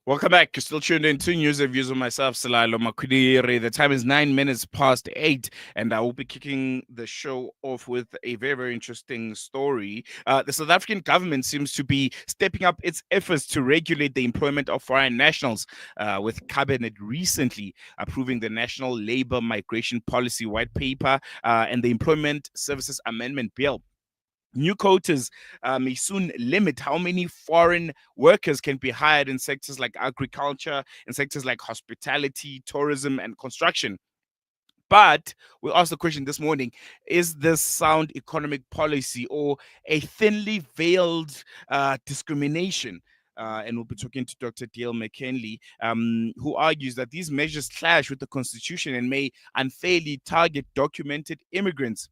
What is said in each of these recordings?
Welcome back. You're still tuned in to News and Views with myself, Salalo Makudiri. The time is 9 minutes past 8, and I will be kicking the show off with a very, very interesting story. The South African government seems to be stepping up its efforts to regulate the employment of foreign nationals, with Cabinet recently approving the National Labour Migration Policy White Paper and the Employment Services Amendment Bill. New quotas may soon limit how many foreign workers can be hired in sectors like agriculture, in sectors like hospitality, tourism, and construction. But we asked the question this morning: is this sound economic policy or a thinly veiled discrimination? And we'll be talking to Dr. Dale McKinley, who argues that these measures clash with the Constitution and may unfairly target documented immigrants.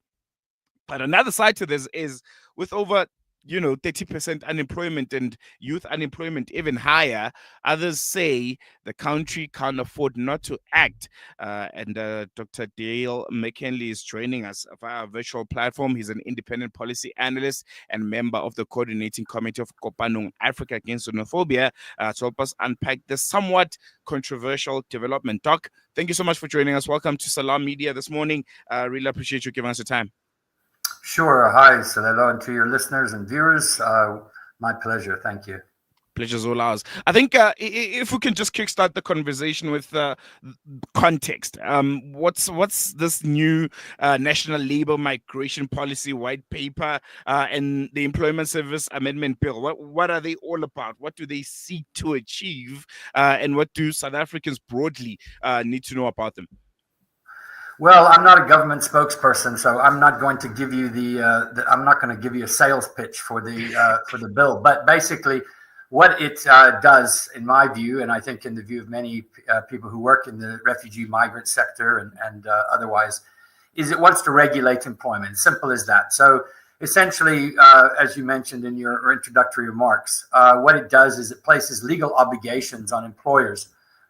But another side to this is, with over 30% unemployment and youth unemployment even higher, others say the country can't afford not to act. And Dr. Dale McKinley is joining us via a virtual platform. He's an independent policy analyst and member of the coordinating committee of Kopanang Africa Against Xenophobia, to help us unpack this somewhat controversial development. Doc, thank you so much for joining us. Welcome to Salam Media this morning. Really appreciate you giving us your time. Sure. Hi, Salelo, and to your listeners and viewers, my pleasure. Thank you. Pleasure's all ours. I think if we can just kickstart the conversation with context. What's this new National Labour Migration Policy White Paper and the Employment Service Amendment Bill? What are they all about? What do they seek to achieve? And what do South Africans broadly need to know about them? Well, I'm not a government spokesperson, so I'm not going to give you I'm not going to give you a sales pitch for the bill. But basically, what it does, in my view, and I think in the view of many people who work in the refugee migrant sector and otherwise, is it wants to regulate employment. Simple as that. So essentially, as you mentioned in your introductory remarks, what it does is it places legal obligations on employers,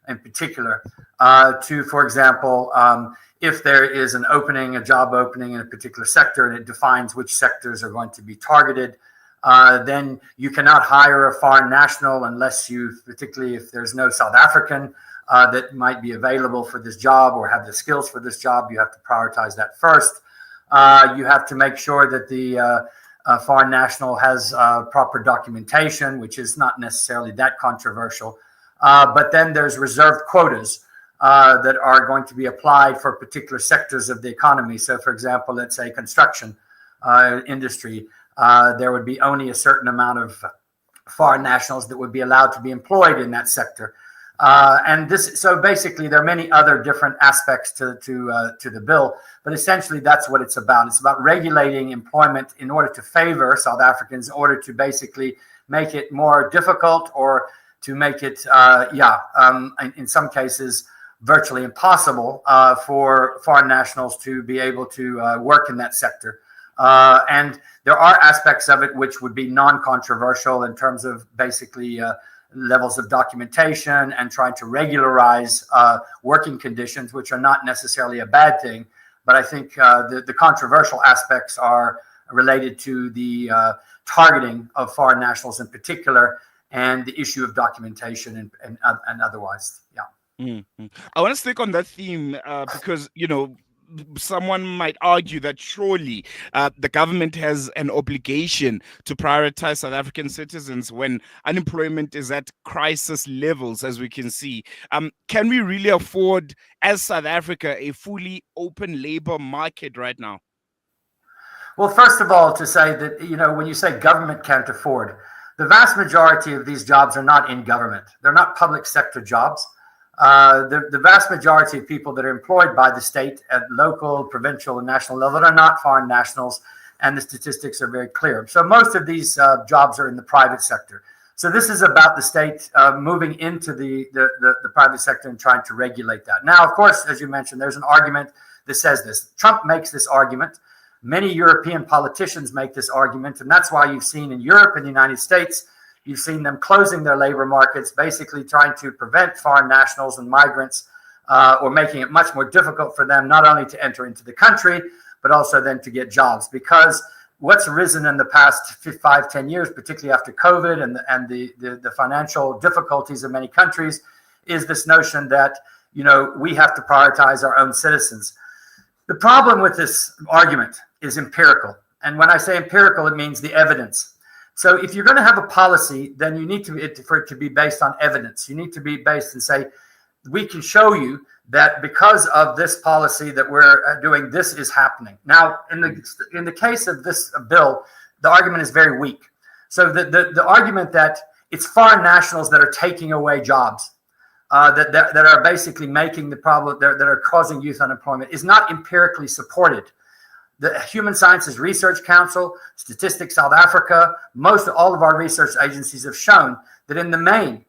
in particular, to, for example, if there is a job opening in a particular sector, and it defines which sectors are going to be targeted, then you cannot hire a foreign national unless particularly if there's no South African that might be available for this job or have the skills for this job. You have to prioritize that first. You have to make sure that the foreign national has proper documentation, which is not necessarily that controversial. But then there's reserved quotas that are going to be applied for particular sectors of the economy. So, for example, let's say construction industry, there would be only a certain amount of foreign nationals that would be allowed to be employed in that sector. So basically, there are many other different aspects to the bill, but essentially that's what it's about. It's about regulating employment in order to favor South Africans, in order to basically make it more difficult or to make it, in some cases, virtually impossible for foreign nationals to be able to work in that sector. And there are aspects of it which would be non-controversial in terms of basically levels of documentation and trying to regularize working conditions, which are not necessarily a bad thing. But I think the controversial aspects are related to the targeting of foreign nationals in particular, and the issue of documentation and otherwise. Yeah. Mm-hmm. I want to stick on that theme because, someone might argue that surely the government has an obligation to prioritize South African citizens when unemployment is at crisis levels, as we can see. Can we really afford, as South Africa, a fully open labor market right now? Well, first of all, to say that, when you say government can't afford, the vast majority of these jobs are not in government. They're not public sector jobs. The vast majority of people that are employed by the state at local, provincial, and national level are not foreign nationals, and the statistics are very clear. So most of these jobs are in the private sector. So this is about the state moving into the private sector and trying to regulate that. Now, of course, as you mentioned, there's an argument that says this. Trump makes this argument. Many European politicians make this argument, and that's why you've seen in Europe and the United States, you've seen them closing their labor markets, basically trying to prevent foreign nationals and migrants, or making it much more difficult for them not only to enter into the country, but also then to get jobs. Because what's risen in the past 5-10 years, particularly after COVID and the financial difficulties of many countries, is this notion that, we have to prioritize our own citizens. The problem with this argument is empirical. And when I say empirical, it means the evidence. So if you're going to have a policy, then you need for it to be based on evidence. You need to be based and say, we can show you that because of this policy that we're doing, this is happening. Now, in the case of this bill, the argument is very weak. So the argument that it's foreign nationals that are taking away jobs, that are basically making the problem, that are causing youth unemployment, is not empirically supported. The Human Sciences Research Council, Statistics South Africa, all of our research agencies have shown that in the main,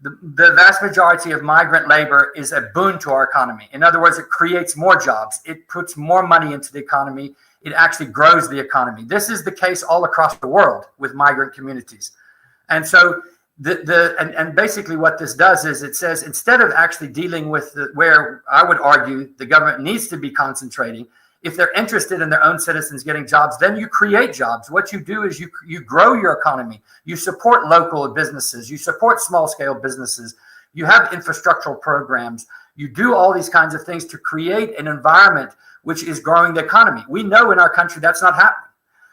the vast majority of migrant labor is a boon to our economy. In other words, it creates more jobs. It puts more money into the economy. It actually grows the economy. This is the case all across the world with migrant communities. And so and basically what this does is it says, instead of actually dealing with where I would argue the government needs to be concentrating, if they're interested in their own citizens getting jobs, then you create jobs. What you do is you grow your economy. You support local businesses. You support small-scale businesses. You have infrastructural programs. You do all these kinds of things to create an environment which is growing the economy. We know in our country that's not happening.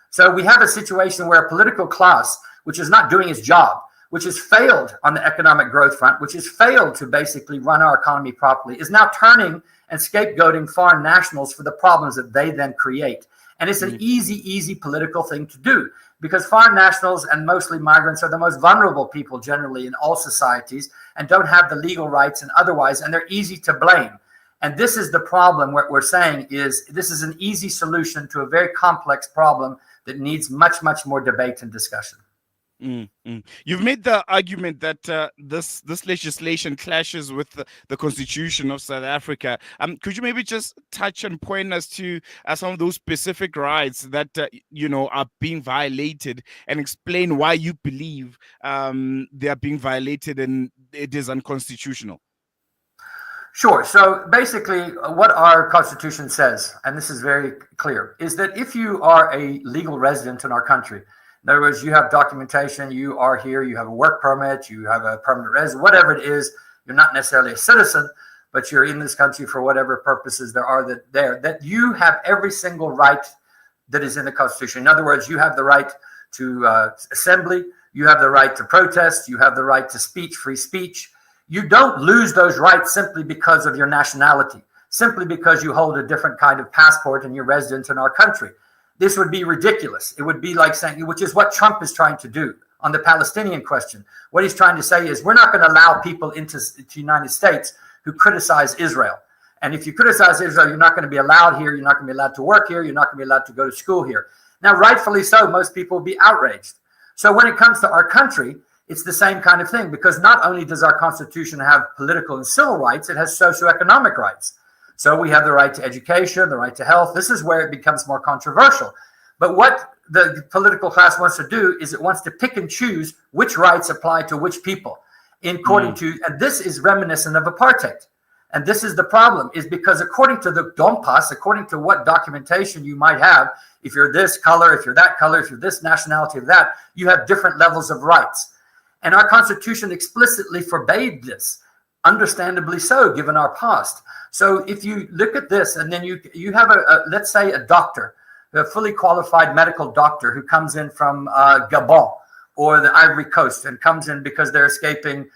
So we have a situation where a political class, which is not doing its job, which has failed on the economic growth front, which has failed to basically run our economy properly, is now turning and scapegoating foreign nationals for the problems that they then create. And it's an easy political thing to do, because foreign nationals and mostly migrants are the most vulnerable people generally in all societies and don't have the legal rights and otherwise, and they're easy to blame. And this is the problem. What we're saying is this is an easy solution to a very complex problem that needs much more debate and discussion. You've made the argument that this legislation clashes with the Constitution of South Africa. Could you maybe just touch and point us to some of those specific rights that are being violated, and explain why you believe they are being violated and it is unconstitutional? Sure. So basically, what our Constitution says, and this is very clear, is that if you are a legal resident in our country, in other words, you have documentation, you are here, you have a work permit, you have a permanent residence, whatever it is, you're not necessarily a citizen, but you're in this country for whatever purposes there are that you have every single right that is in the Constitution. In other words, you have the right to assembly, you have the right to protest, you have the right to free speech. You don't lose those rights simply because of your nationality, simply because you hold a different kind of passport and you're resident in our country. This would be ridiculous. It would be like saying, which is what Trump is trying to do on the Palestinian question. What he's trying to say is, we're not going to allow people into the United States who criticize Israel. And if you criticize Israel, you're not going to be allowed here. You're not going to be allowed to work here. You're not going to be allowed to go to school here. Now, rightfully so, most people will be outraged. So when it comes to our country, it's the same kind of thing, because not only does our Constitution have political and civil rights, it has socioeconomic rights. So we have the right to education, the right to health. This is where it becomes more controversial. But what the political class wants to do is it wants to pick and choose which rights apply to which people, according to, and this is reminiscent of apartheid. And this is the problem, is because according to the Dompas, according to what documentation you might have, if you're this color, if you're that color, if you're this nationality or that, you have different levels of rights. And our Constitution explicitly forbade this, understandably so, given our past. So if you look at this, and then you have let's say a doctor, a fully qualified medical doctor who comes in from Gabon or the Ivory Coast and comes in because they're escaping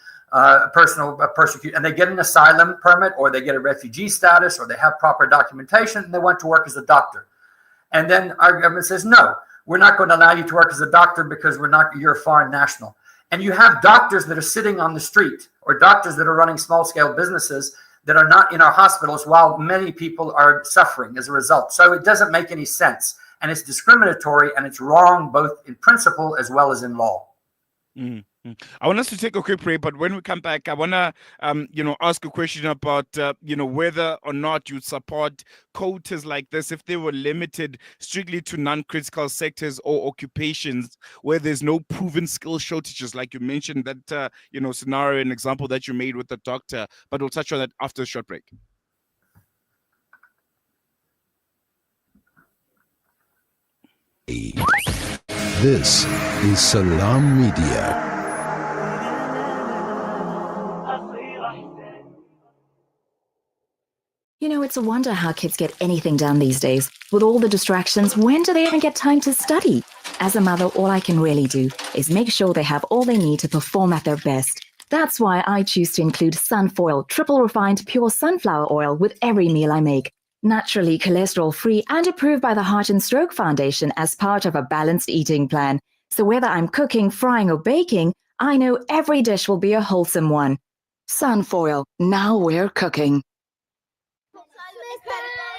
personal persecution, and they get an asylum permit, or they get a refugee status, or they have proper documentation, and they want to work as a doctor. And then our government says, no, we're not going to allow you to work as a doctor because you're a foreign national. And you have doctors that are sitting on the street, or doctors that are running small-scale businesses that are not in our hospitals, while many people are suffering as a result. So it doesn't make any sense, and it's discriminatory, and it's wrong both in principle as well as in law. Mm-hmm. I want us to take a quick break, but when we come back, I want to, ask a question about, whether or not you support quotas like this if they were limited strictly to non-critical sectors or occupations where there's no proven skill shortages, like you mentioned that, scenario and example that you made with the doctor. But we'll touch on that after a short break. This is Salam Media. You know, it's a wonder how kids get anything done these days. With all the distractions, when do they even get time to study? As a mother, all I can really do is make sure they have all they need to perform at their best. That's why I choose to include Sunfoil, triple refined pure sunflower oil with every meal I make. Naturally cholesterol-free and approved by the Heart and Stroke Foundation as part of a balanced eating plan. So whether I'm cooking, frying, or baking, I know every dish will be a wholesome one. Sunfoil, now we're cooking.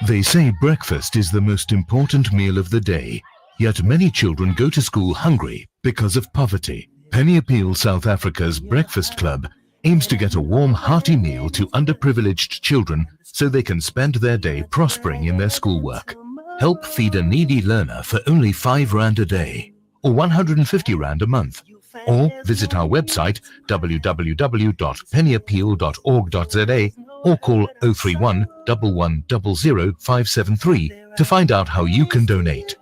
They say breakfast is the most important meal of the day, yet many children go to school hungry because of poverty. Penny Appeal South Africa's Breakfast Club aims to get a warm, hearty meal to underprivileged children so they can spend their day prospering in their schoolwork. Help feed a needy learner for only 5 Rand a day or 150 Rand a month. Or visit our website www.pennyappeal.org.za or call 031 1100 573 to find out how you can donate.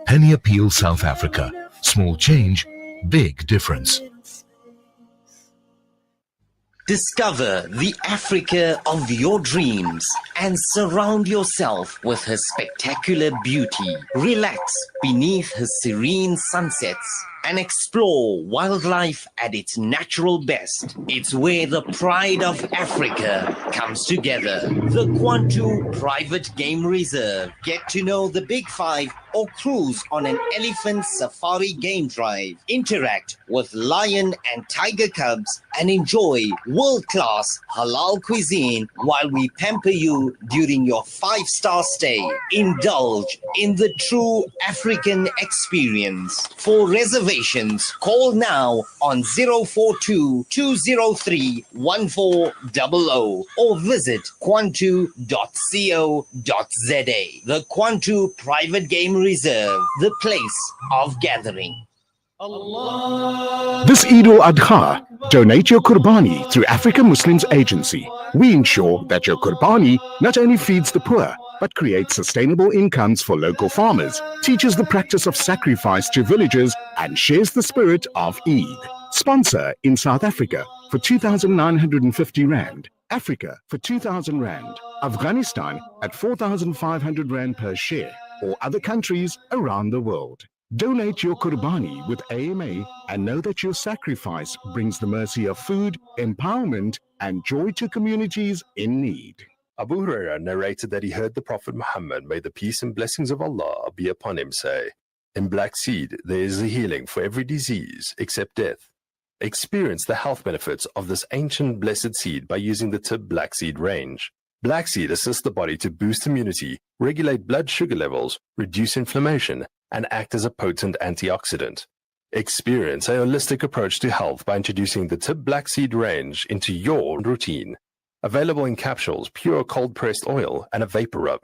Penny Appeal South Africa. Small change, big difference. Discover the Africa of your dreams and surround yourself with her spectacular beauty. Relax beneath her serene sunsets and explore wildlife at its natural best. It's where the pride of Africa comes together. The Kwantu Private Game Reserve. Get to know the Big Five or cruise on an elephant safari game drive. Interact with lion and tiger cubs and enjoy world-class halal cuisine while we pamper you during your 5-star stay. Indulge in the true African experience. For reservations, call now on 042-203-1400 or visit kwantu.co.za. The Kwantu Private Game Reserve, the place of gathering. This Eid al-Adha, donate your Qurbani through Africa Muslims Agency. We ensure that your Qurbani not only feeds the poor, but creates sustainable incomes for local farmers, teaches the practice of sacrifice to villagers, and shares the spirit of Eid. Sponsor in South Africa for 2,950 Rand, Africa for 2,000 Rand, Afghanistan at 4,500 Rand per share, or other countries around the world. Donate your Qurbani with AMA and know that your sacrifice brings the mercy of food, empowerment, and joy to communities in need. Abu Huraira narrated that he heard the Prophet Muhammad, may the peace and blessings of Allah be upon him, say, in black seed there is a healing for every disease except death. Experience the health benefits of this ancient blessed seed by using the Tib Black Seed range. Black seed assists the body to boost immunity, regulate blood sugar levels, reduce inflammation, and act as a potent antioxidant. Experience a holistic approach to health by introducing the Tib Black Seed range into your routine. Available in capsules, pure cold-pressed oil, and a vapor rub.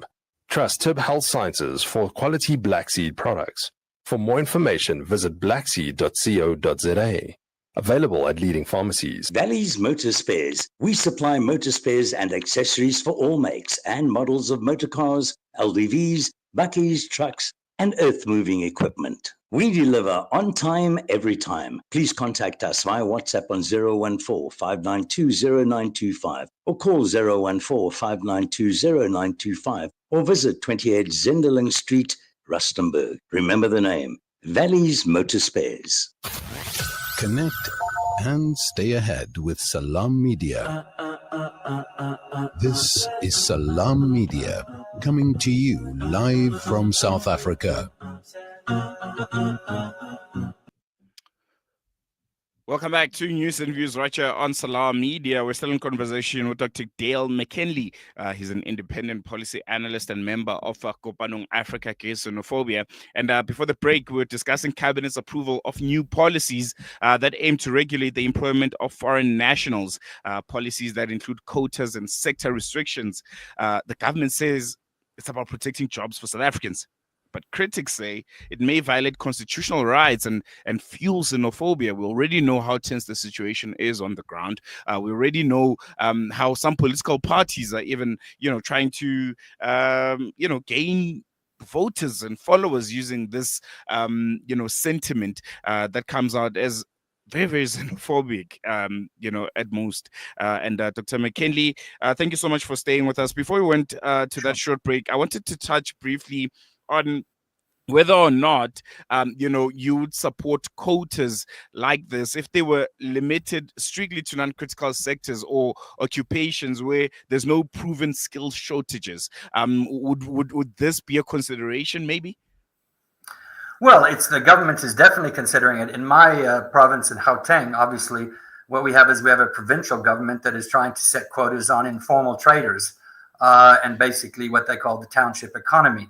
Trust Tib Health Sciences for quality black seed products. For more information, visit blackseed.co.za. Available at leading pharmacies. Valley's Motor Spares. We supply motor spares and accessories for all makes and models of motor cars, LDVs, buckies, trucks, and earth-moving equipment. We deliver on time, every time. Please contact us via WhatsApp on 014-592-0925 or call 014-592-0925 or visit 28 Zenderling Street, Rustenburg. Remember the name, Valley's Motor Spares. Connect and stay ahead with Salam Media. This is Salam Media, coming to you live from South Africa. Welcome back to News and Views right here on Salam Media. We're still in conversation with Dr. Dale McKinley. He's an independent policy analyst and member of Kopanang Africa against Xenophobia. And before the break, we were discussing Cabinet's approval of new policies that aim to regulate the employment of foreign nationals, policies that include quotas and sector restrictions. The government says it's about protecting jobs for South Africans. But critics say it may violate constitutional rights and fuel xenophobia. We already know how tense the situation is on the ground. We already know how some political parties are even, trying to, gain voters and followers using this, sentiment that comes out as very, very xenophobic, at most. And Dr. McKinley, thank you so much for staying with us. Before we went to that short break, I wanted to touch briefly on whether or not you would support quotas like this if they were limited strictly to non-critical sectors or occupations where there's no proven skill shortages. Would this be a consideration, maybe? Well, it's the government is definitely considering it. In my province in Gauteng, obviously, what we have is we have a provincial government that is trying to set quotas on informal traders and basically what they call the township economy.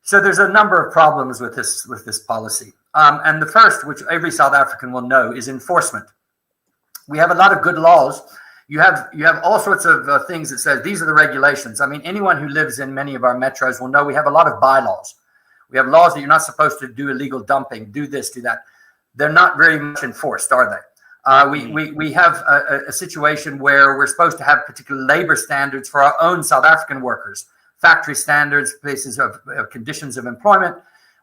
So there's a number of problems with this policy. And the first, which every South African will know, is enforcement. We have a lot of good laws. You have all sorts of things that says these are the regulations. I mean, anyone who lives in many of our metros will know we have a lot of bylaws. We have laws that you're not supposed to do illegal dumping, do this, do that. They're not very much enforced, are they? We have a situation where we're supposed to have particular labor standards for our own South African workers. Factory standards, places of conditions of employment.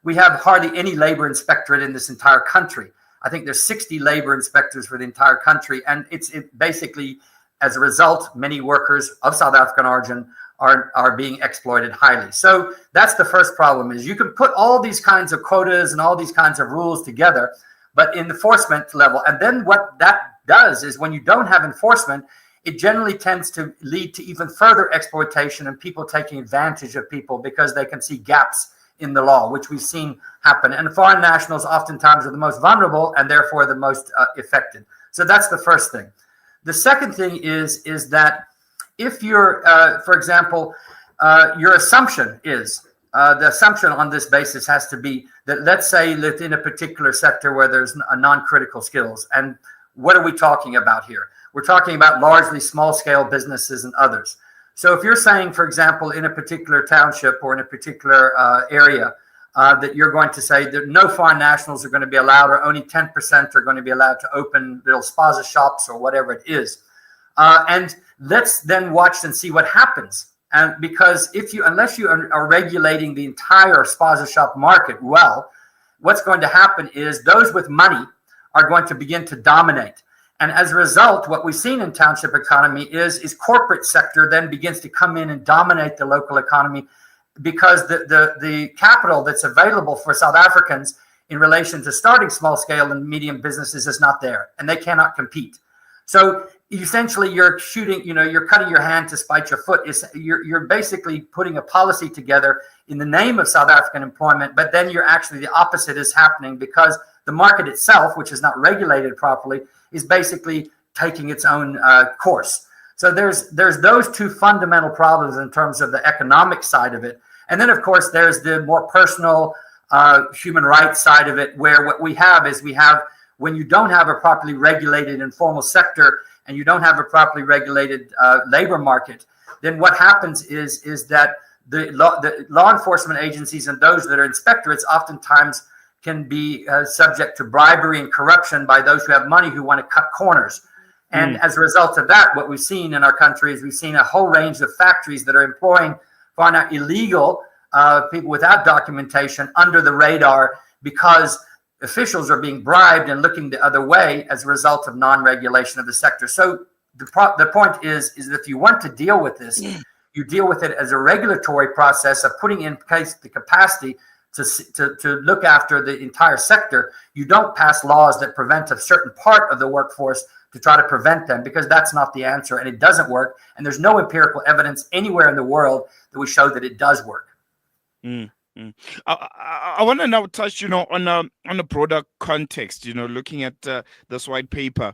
We have hardly any labor inspectorate in this entire country. I think there's 60 labor inspectors for the entire country. And it's basically, as a result, many workers of South African origin are being exploited highly. So that's the first problem, is you can put all these kinds of quotas and all these kinds of rules together, but in the enforcement level. And then what that does is when you don't have enforcement, it generally tends to lead to even further exploitation and people taking advantage of people because they can see gaps in the law, which we've seen happen. And foreign nationals oftentimes are the most vulnerable and therefore the most affected. So that's the first thing. The second thing is that if you're, for example, your assumption is, the assumption on this basis has to be that, let's say, within a particular sector where there's a non-critical skills. And what are we talking about here? We're talking about largely small-scale businesses and others. So if you're saying, for example, in a particular township or in a particular area, that you're going to say that no foreign nationals are going to be allowed, or only 10% are going to be allowed to open little spaza shops or whatever it is. And let's then watch and see what happens. And because unless you are regulating the entire spaza shop market well, what's going to happen is those with money are going to begin to dominate. And as a result, what we've seen in township economy is corporate sector then begins to come in and dominate the local economy, because the capital that's available for South Africans in relation to starting small scale and medium businesses is not there, and they cannot compete. So essentially you're shooting, you're cutting your hand to spite your foot. You're basically putting a policy together in the name of South African employment, but then the opposite is happening, because the market itself, which is not regulated properly, is basically taking its own course. So there's those two fundamental problems in terms of the economic side of it. And then, of course, there's the more personal human rights side of it, where what we have is when you don't have a properly regulated informal sector and you don't have a properly regulated labor market, then what happens is that the law enforcement agencies and those that are inspectorates oftentimes can be subject to bribery and corruption by those who have money who want to cut corners. And as a result of that, what we've seen in our country is we've seen a whole range of factories that are employing far out illegal people without documentation under the radar, because officials are being bribed and looking the other way as a result of non-regulation of the sector. So the point is that if you want to deal with this, you deal with it as a regulatory process of putting in place the capacity to look after the entire sector. You don't pass laws that prevent a certain part of the workforce to try to prevent them, because that's not the answer, and it doesn't work. And there's no empirical evidence anywhere in the world that would show that it does work. I want to now touch, on a broader context, looking at this white paper.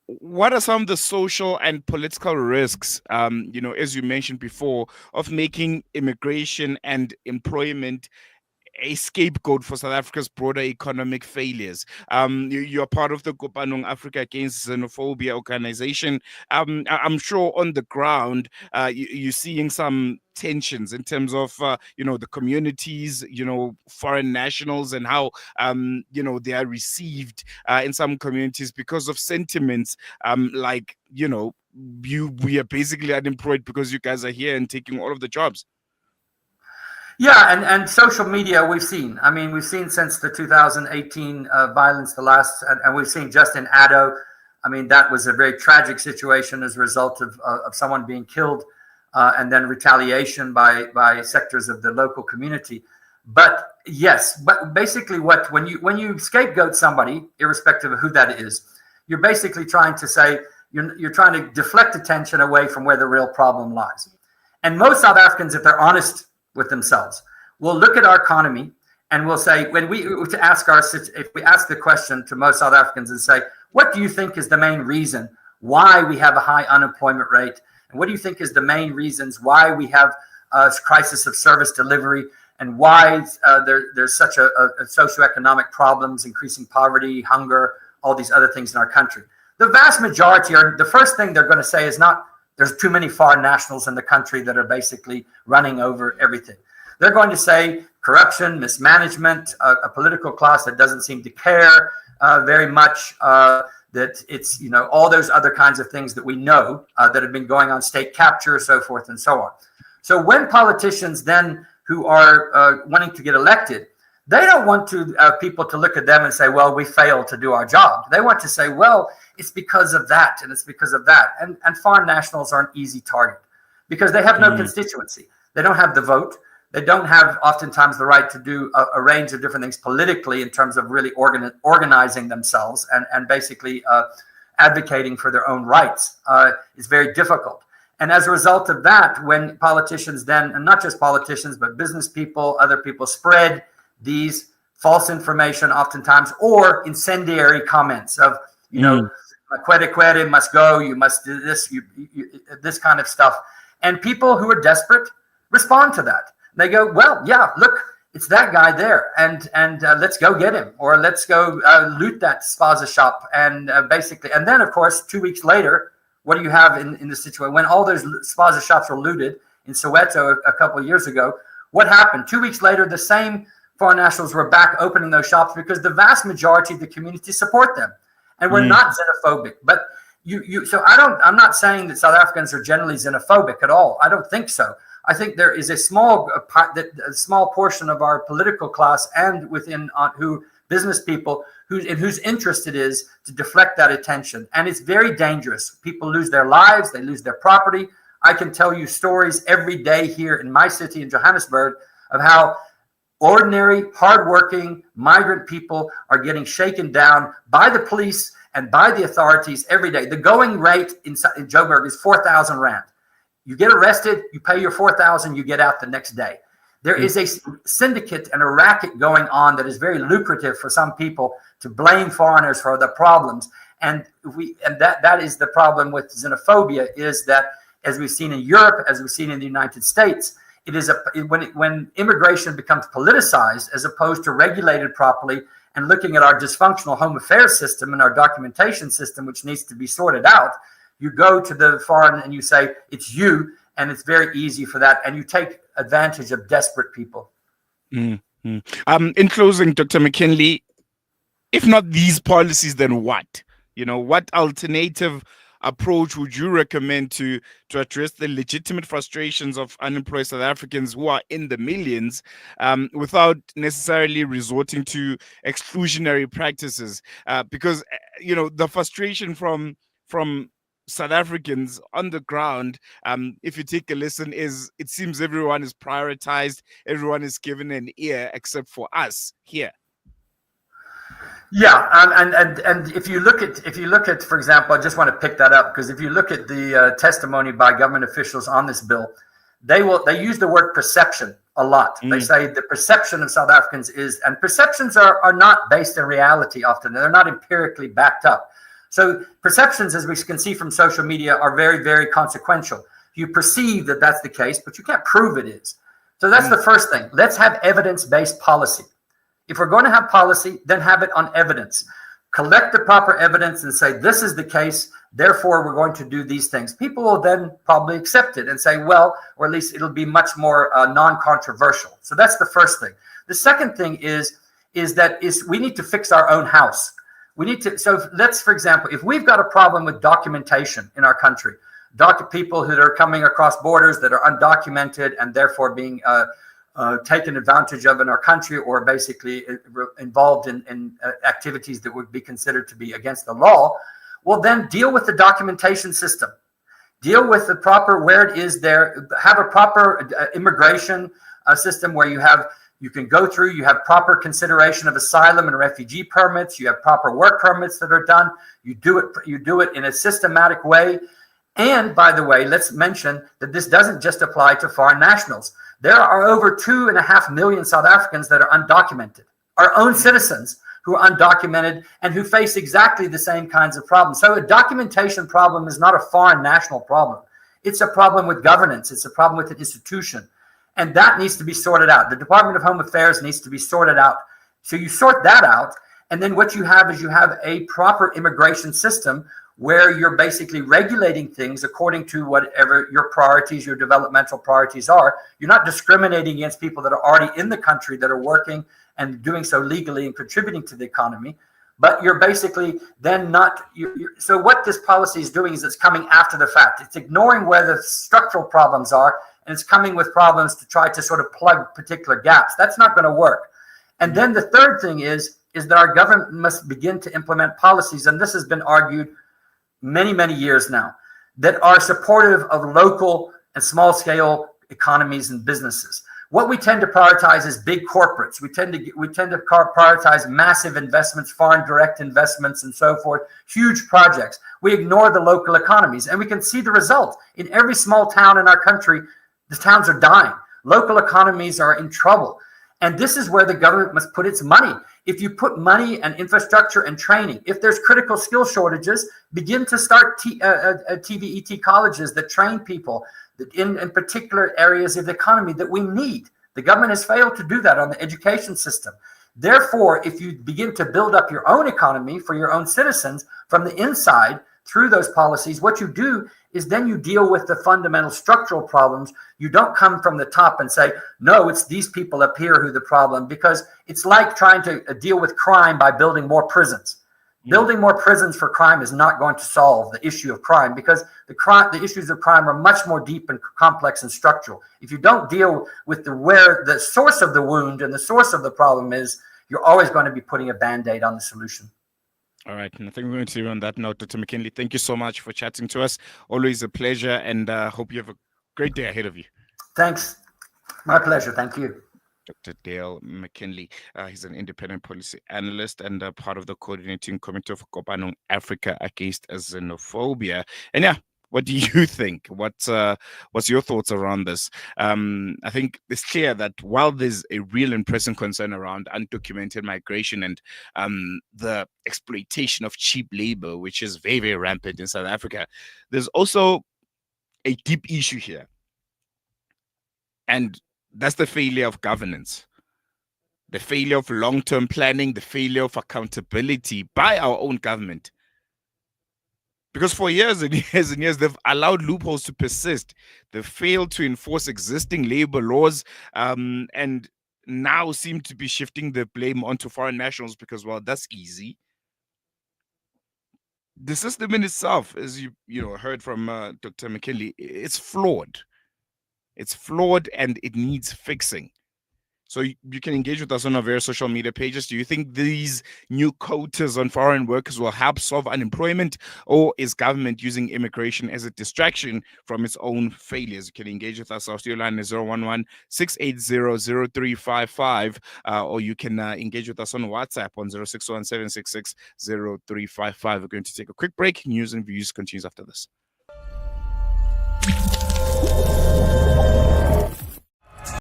What are some of the social and political risks, as you mentioned before, of making immigration and employment a scapegoat for South Africa's broader economic failures? You're part of the Kopanang Africa Against Xenophobia organization. I'm sure on the ground, you're seeing some tensions in terms of, the communities, foreign nationals, and how, they are received in some communities because of sentiments like, we are basically unemployed because you guys are here and taking all of the jobs. Yeah, and social media we've seen. I mean, we've seen since the 2018 violence, and we've seen just in Addo. I mean, that was a very tragic situation as a result of someone being killed, and then retaliation by sectors of the local community. But yes, but basically, when you scapegoat somebody, irrespective of who that is, you're basically trying to say you're trying to deflect attention away from where the real problem lies. And most South Africans, if they're honest with themselves, will look at our economy and will say, if we ask the question to most South Africans and say, what do you think is the main reason why we have a high unemployment rate? And what do you think is the main reasons why we have a crisis of service delivery, and why there's such a socioeconomic problems, increasing poverty, hunger, all these other things in our country? The vast majority the first thing they're going to say is not, there's too many foreign nationals in the country that are basically running over everything. They're going to say corruption, mismanagement, a political class that doesn't seem to care very much, that it's, all those other kinds of things that we know that have been going on, state capture, so forth and so on. So when politicians then who are wanting to get elected, they don't want people to look at them and say, well, we failed to do our job. They want to say, well, it's because of that, and it's because of that. And foreign nationals are an easy target because they have no constituency. They don't have the vote. They don't have oftentimes the right to do a range of different things politically in terms of really organizing themselves and basically advocating for their own rights. It's very difficult. And as a result of that, when politicians then, and not just politicians, but business people, other people spread these false information oftentimes, or incendiary comments of, Kwede must go, you must do this, this kind of stuff. And people who are desperate respond to that. They go, well, yeah, look, it's that guy there, and let's go get him, or let's go loot that spaza shop. And basically, and then, of course, 2 weeks later, what do you have in the situation? When all those spaza shops were looted in Soweto a couple of years ago, what happened? 2 weeks later, the same foreign nationals were back opening those shops because the vast majority of the community support them. And we're not xenophobic. But so I'm not saying that South Africans are generally xenophobic at all. I don't think so. I think there is a small portion of our political class and within business people whose interest it is to deflect that attention. And it's very dangerous. People lose their lives. They lose their property. I can tell you stories every day here in my city in Johannesburg of how ordinary, hardworking migrant people are getting shaken down by the police and by the authorities every day. The going rate in Joburg is 4,000 rand. You get arrested, you pay your 4,000, you get out the next day. There is a syndicate and a racket going on that is very lucrative for some people to blame foreigners for the problems. And that is the problem with xenophobia, is that, as we've seen in Europe, as we've seen in the United States, it is when immigration becomes politicized as opposed to regulated properly, and looking at our dysfunctional home affairs system and our documentation system, which needs to be sorted out, you go to the foreign and you say, it's you, and it's very easy for that. And you take advantage of desperate people. Mm-hmm. In closing, Dr. McKinley, if not these policies, then what? What alternative approach would you recommend to address the legitimate frustrations of unemployed South Africans who are in the millions, without necessarily resorting to exclusionary practices? Because the frustration from South Africans on the ground, if you take a listen, is it seems everyone is prioritized, everyone is given an ear except for us here. Yeah, and if you look at, for example, I just want to pick that up, because if you look at the testimony by government officials on this bill, they use the word perception a lot. They say the perception of South Africans is, and perceptions are not based in reality often. They're not empirically backed up. So perceptions, as we can see from social media, are very, very consequential. You perceive that that's the case, but you can't prove it is. So that's the first thing. Let's have evidence-based policy. If we're going to have policy, then have it on evidence. Collect the proper evidence and say, this is the case, therefore we're going to do these things. People will then probably accept it and say, well, or at least it'll be much more non-controversial. So that's the first thing. The second thing is we need to fix our own house. We need to, so let's, for example, if we've got a problem with documentation in our country, people who are coming across borders that are undocumented and therefore being taken advantage of in our country, or basically involved in activities that would be considered to be against the law, well, then deal with the documentation system. Deal with the proper, where it is there, have a proper immigration system where you can go through, you have proper consideration of asylum and refugee permits, you have proper work permits that are done, you do it in a systematic way. And by the way, let's mention that this doesn't just apply to foreign nationals. There are over 2.5 million South Africans that are undocumented, our own citizens who are undocumented and who face exactly the same kinds of problems. So a documentation problem is not a foreign national problem. It's a problem with governance. It's a problem with an institution. And that needs to be sorted out. The Department of Home Affairs needs to be sorted out. So you sort that out. And then what you have is you have a proper immigration system where you're basically regulating things according to whatever your priorities, your developmental priorities are. You're not discriminating against people that are already in the country, that are working and doing so legally and contributing to the economy. But you're basically then not. So what this policy is doing is it's coming after the fact. It's ignoring where the structural problems are, and it's coming with problems to try to sort of plug particular gaps. That's not going to work. And then the third thing is that our government must begin to implement policies, and this has been argued many, many years now, that are supportive of local and small-scale economies and businesses. What we tend to prioritize is big corporates. We tend to prioritize massive investments, foreign direct investments, and so forth, huge projects. We ignore the local economies, and we can see the result. In every small town in our country, the towns are dying. Local economies are in trouble. And this is where the government must put its money. If you put money and infrastructure and training, if there's critical skill shortages, begin to start TVET colleges that train people in particular areas of the economy that we need. The government has failed to do that on the education system. Therefore, if you begin to build up your own economy for your own citizens from the inside through those policies, what you do is then you deal with the fundamental structural problems. You don't come from the top and say, no, it's these people up here who are the problem, because it's like trying to deal with crime by building more prisons. Building more prisons for crime is not going to solve the issue of crime, because the issues of crime are much more deep and complex and structural. If you don't deal with where the source of the wound and the source of the problem is, you're always going to be putting a Band-Aid on the solution. All right. And I think we're going to on that note, Dr. McKinley, thank you so much for chatting to us. Always a pleasure, and hope you have a great day ahead of you. Thanks. My pleasure. Thank you. Dr. Dale McKinley. He's an independent policy analyst and part of the coordinating committee of Kopanang Africa Against Xenophobia. And yeah, what do you think? What's your thoughts around this? I think it's clear that while there's a real and pressing concern around undocumented migration and the exploitation of cheap labor, which is very, very rampant in South Africa, there's also a deep issue here. And that's the failure of governance, the failure of long-term planning, the failure of accountability by our own government. Because for years and years and years, they've allowed loopholes to persist. They've failed to enforce existing labor laws and now seem to be shifting the blame onto foreign nationals because, well, that's easy. The system in itself, as you heard from Dr. McKinley, it's flawed. It's flawed and it needs fixing. So you can engage with us on our various social media pages. Do you think these new quotas on foreign workers will help solve unemployment, or is government using immigration as a distraction from its own failures? You can engage with us. Our studio line is 011-680-0355, or you can engage with us on WhatsApp on 061-766-0355. We're going to take a quick break. News and views continues after this.